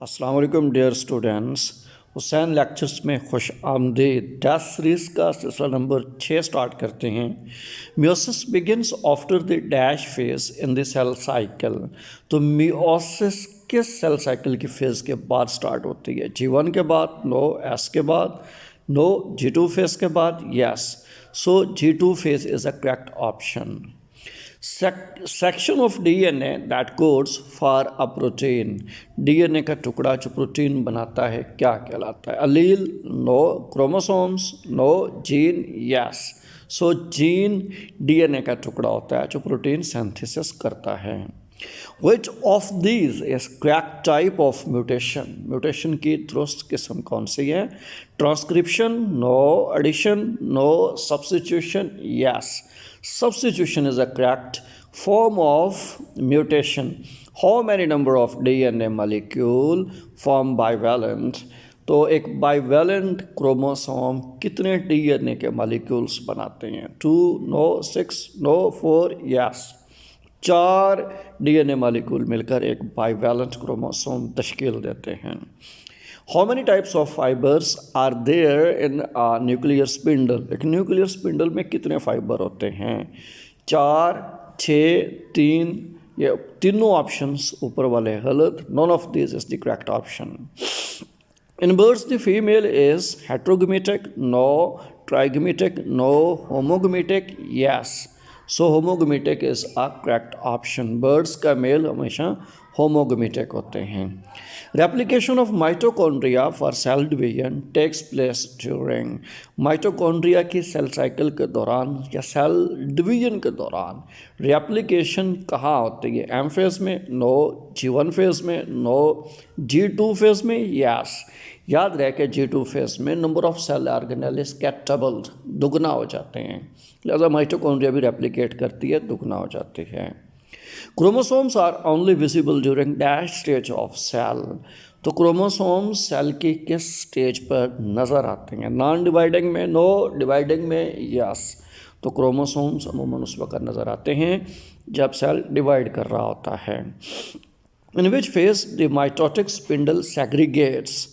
अस्सलाम वालेकुम dear students, Hussain lectures में खुश आमदीद। टेस्ट सीरीज़ का सिलसिला नंबर 6 स्टार्ट करते हैं। Meiosis begins after the dash phase in the cell cycle. तो मियोसिस किस सेल साइकिल की फेज़ के बाद स्टार्ट होती है? G1 के बाद, नो। S के बाद, नो। G2 फेज़ के बाद, yes. So G2 phase is a correct option. Section of DNA that codes for a protein. DNA का टुकड़ा जो प्रोटीन बनाता है क्या कहलाता है? Allele, no. Chromosomes, no. Gene, yes. So gene DNA का टुकड़ा होता है जो प्रोटीन सिंथेसिस करता है। Which of these is correct type of mutation? Mutation की दुरुस्त किस्म कौन सी है? Transcription, no. Addition, no. Substitution, yes. Substitution is a correct form of mutation. How many number of DNA molecule form bivalent? तो एक बाइवेलेंट क्रोमोसोम कितने DNA के मॉलिक्यूल्स बनाते हैं? 2, no. 6, no. 4, yes. 4 DNA molecule मिलकर एक बाइवेलेंट क्रोमोसोम तश्कील देते हैं। How many types of fibers are there in a nuclear spindle? एक न्यूक्लियर स्पिंडल में कितने फाइबर होते हैं? 4, 6, 3। ये तीनों ऑप्शंस ऊपर वाले गलत। None of these is the correct option. In birds, the female is heterozygote, no. Trizygote, no. Homozygote, yes. So homozygote is a correct option. Birds का मेल हमेशा होमोगोमेटिक होते हैं। Replication of mitochondria for cell division takes place during. Mitochondria की cell cycle के दौरान या cell division के दौरान रेप्लिकेशन कहाँ होती है? एम फेज़ में, नो। G1 फेज़ में, नो। G2 फेज़ में, यस। याद रहे कि G2 फेज़ में number of cell organelles get doubled, दुगना हो जाते हैं, लिहाजा माइटोकॉन्ड्रिया भी रेप्लिकेट करती है, दुगना हो जाती है। Chromosomes are only visible during dash stage of cell. तो क्रोमोसोम्स सेल की किस स्टेज पर नज़र आते हैं? नॉन डिवाइडिंग में, नो। डिवाइडिंग में, यस। तो क्रोमोसोम्स अमूमन उस वक्त नज़र आते हैं जब सेल डिवाइड कर रहा होता है। In which phase the mitotic spindle segregates.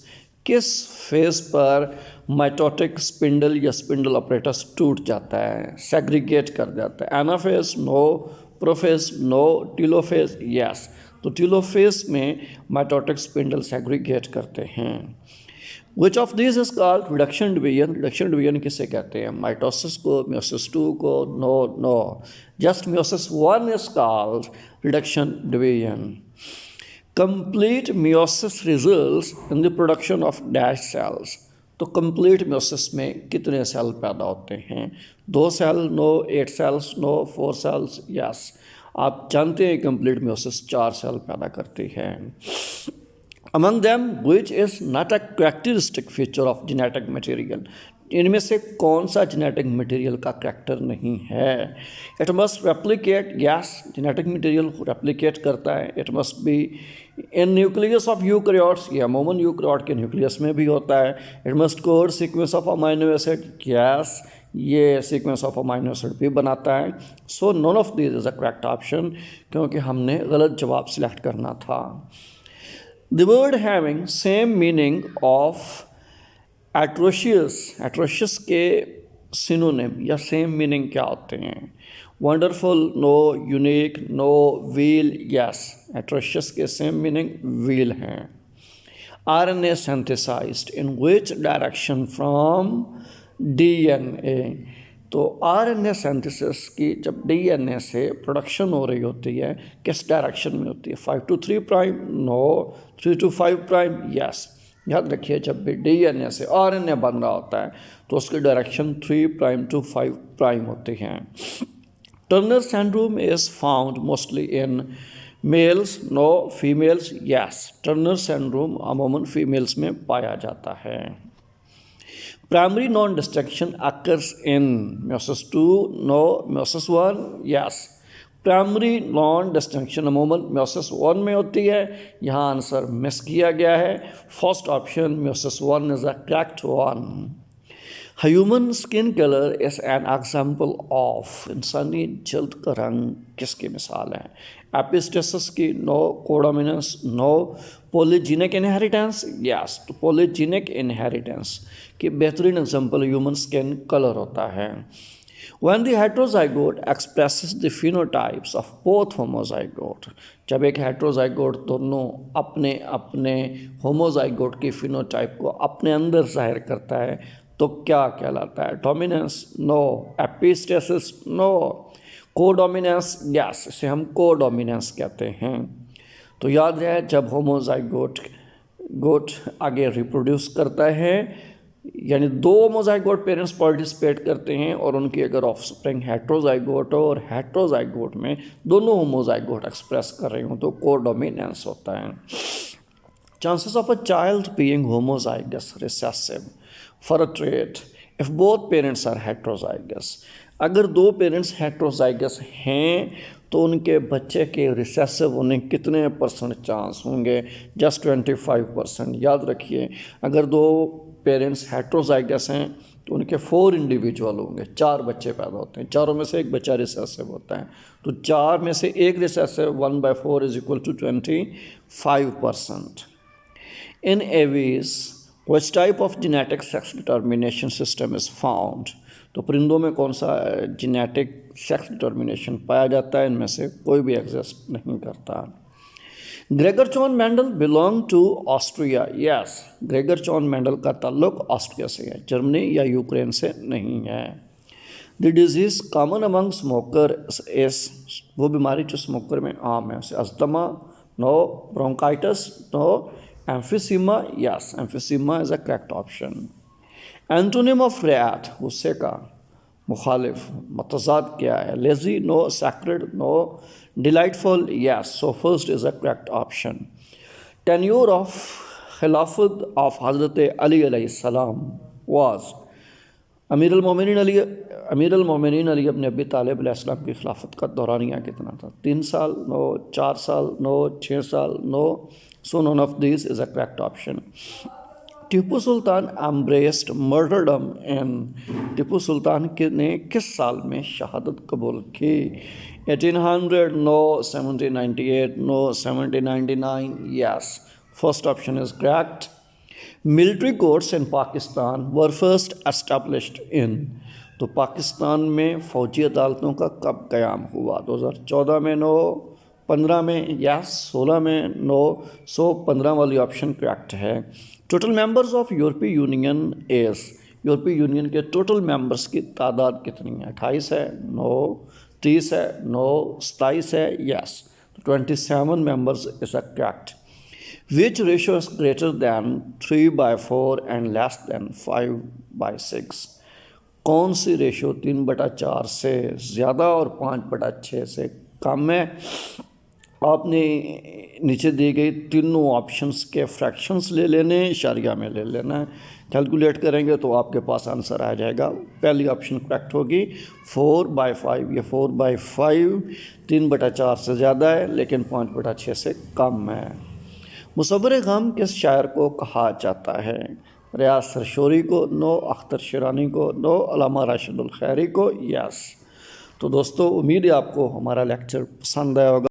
किस फेज पर माइटोटिक स्पिंडल या स्पिंडल अपरेटस टूट जाता है, सेग्रीगेट कर जाता है? Anaphase, no. Prophase, no. Telophase, yes. तो टीलोफेज में माइटोटिक स्पिंडल सेग्रीगेट करते हैं। Which of this is called reduction division. Reduction division किसे कहते हैं? माइटोसिस को, मियोसिस 2 को, no. No. Just meiosis 1 is called reduction division. Complete meiosis results in the production of dash cells. तो complete meiosis में कितने सेल पैदा होते हैं? 2 cell, no. 8 cells, no. 4 cells, yes. आप जानते हैं कंप्लीट मियोसिस 4 सेल पैदा करती है। Among them which is not a characteristic feature of genetic material. इनमें से कौन सा जेनेटिक मटेरियल का करैक्टर नहीं है? It must replicate, yes. Genetic material replicate करता है। It must be in nucleus of eukaryotes, ये अमूमन यूकैरियोट के न्यूक्लियस में भी होता है। It must code sequence of amino acid, yes. ये सीक्वेंस ऑफ अमाइनो एसिड भी बनाता है। सो none of this is a correct option, क्योंकि हमने गलत जवाब सिलेक्ट करना था। The word having same meaning of atrocious. Atrocious के सिनोनिम या सेम मीनिंग क्या होते हैं? Wonderful, no. Unique, no. Wheel, yes. Atrocious के सेम मीनिंग व्हील हैं। RNA synthesized in which direction from DNA. तो आरएनए सिंथेसिस की जब डीएनए से प्रोडक्शन हो रही होती है, किस डायरेक्शन में होती है? 5 to 3 prime, no. 3 to 5 prime, yes. याद रखिए, जब भी डीएनए से आरएनए बन रहा होता है तो उसकी डायरेक्शन 3 प्राइम to 5 प्राइम होती हैं। Turner syndrome is found mostly in males, no. Females, yes. Turner syndrome अमूमन फीमेल्स में पाया जाता है। Primary non destruction occurs in meiosis 2, no. Meiosis 1, yes. Primary non distinction अमूमन मियोसिस 1 में होती है। यहाँ आंसर मिस किया गया है। First option meiosis 1 is a correct one. Human skin colour is an example of, इंसानी जल्द का रंग किसकी मिसाल है? एपिस्टेसिस की, no. Codominance, no. Polygenic inheritance, yes. तो पॉलीजीनिक इनहेरिटेंस की बेहतरीन एग्जाम्पल ह्यूमन स्किन कलर होता है। When the heterozygote expresses the phenotypes of both homozygote, जब एक heterozygote दोनों अपने अपने homozygote की phenotype को अपने अंदर जाहिर करता है तो क्या कहलाता है? Dominance, no. Epistasis, no. Codominance, yes, इसे हम कोडोमिनेंस कहते हैं। तो याद रहे, जब होमोजाइगोट आगे रिप्रोड्यूस करता है, यानी दो होमोजाइगोट पेरेंट्स पार्टिसिपेट करते हैं और उनकी अगर ऑफस्प्रिंग हेट्रोजाइगोट हो और हेट्रोजाइगोट में दोनों होमोजाइगोट एक्सप्रेस कर रहे हो तो कोडोमिनेंस होता है। Chances of a child being homozygous recessive for a trait if both parents are heterozygous, अगर दो पेरेंट्स हेट्रोजाइगस हैं तो उनके बच्चे के रिसेसिव होने कितने परसेंट चांस होंगे? जस्ट 25%। याद रखिए, अगर दो पेरेंट्स हेट्रोजाइगस हैं तो उनके 4 इंडिविजुअल होंगे, 4 बच्चे पैदा होते हैं, चारों में से एक बच्चा रिसेसिव होता है, तो 4 में से एक recessive 1/4 is equal to 25%। In Aves which type of genetic sex determination system is found, तो परिंदों में कौन सा जेनेटिक सेक्स डिटर्मिनेशन पाया जाता है? इनमें से कोई भी एग्जिस्ट नहीं करता। Gregor John Mendel belong to Austria, yes, Gregor John Mendel का ताल्लुक ऑस्ट्रिया से है, जर्मनी या यूक्रेन से नहीं है। The disease common among smoker is, वो बीमारी जो स्मोकर में आम है, उसे asthma, no. Bronchitis, no. Emphysema, yes, emphysema is a correct option. Antonym of wrath, गुस्से का मुखालिफ मतजाद क्या है? Lazy, no. Sacred, no. Delightful, yes, so first is a correct option. Tenure of खिलाफत ऑफ हजरत अली अलैहिस्सलाम वाज, अमीरुल मोमिनीन अली अपने अबी तालिब अलैहिस्सलाम की खिलाफत का दौरानिया कितना था? 3 साल, नो। 4 साल, नो। 6 साल, no. So none of this is a correct option. Tipu Sultan embraced martyrdom in, Tipu Sultan ने किस साल में शहादत कबूल की? 1800, no. 1798, no. 1799, yes, first option is correct. Military courts in Pakistan were first established in, तो पाकिस्तान में फ़ौजी अदालतों का कब क़याम हुआ? 2014 में, नो। 15 में, यस। 16 में, नो। सो 15 वाली ऑप्शन करेक्ट है। टोटल मेंबर्स ऑफ यूरोपीय यूनियन इज, यूरोपीय यूनियन के टोटल मेंबर्स की तादाद कितनी है? 28 है, नो। 30 है, नो। 27 है, yes, 27 members is a correct. Which ratio is greater than 3/4 and less than 5/6, कौन सी रेशियो 3/4 से ज़्यादा और 5/6 से कम है? आपने नीचे दी गई तीनों ऑप्शंस के फ्रैक्शंस ले लेने, इशारिया में ले लेना है, कैलकुलेट करेंगे तो आपके पास आंसर आ जाएगा। पहली ऑप्शन करेक्ट होगी 4/5, ये 4/5 3/4 से ज़्यादा है लेकिन 5/6 से कम है। मुसव्विर गम किस शायर को कहा जाता है? रियाज सरशोरी को, नो। अख्तर शिरानी को, नो। अल्लामा राशिदुल खैरी को, यस। तो दोस्तों, उम्मीद है आपको हमारा लेक्चर पसंद आया होगा।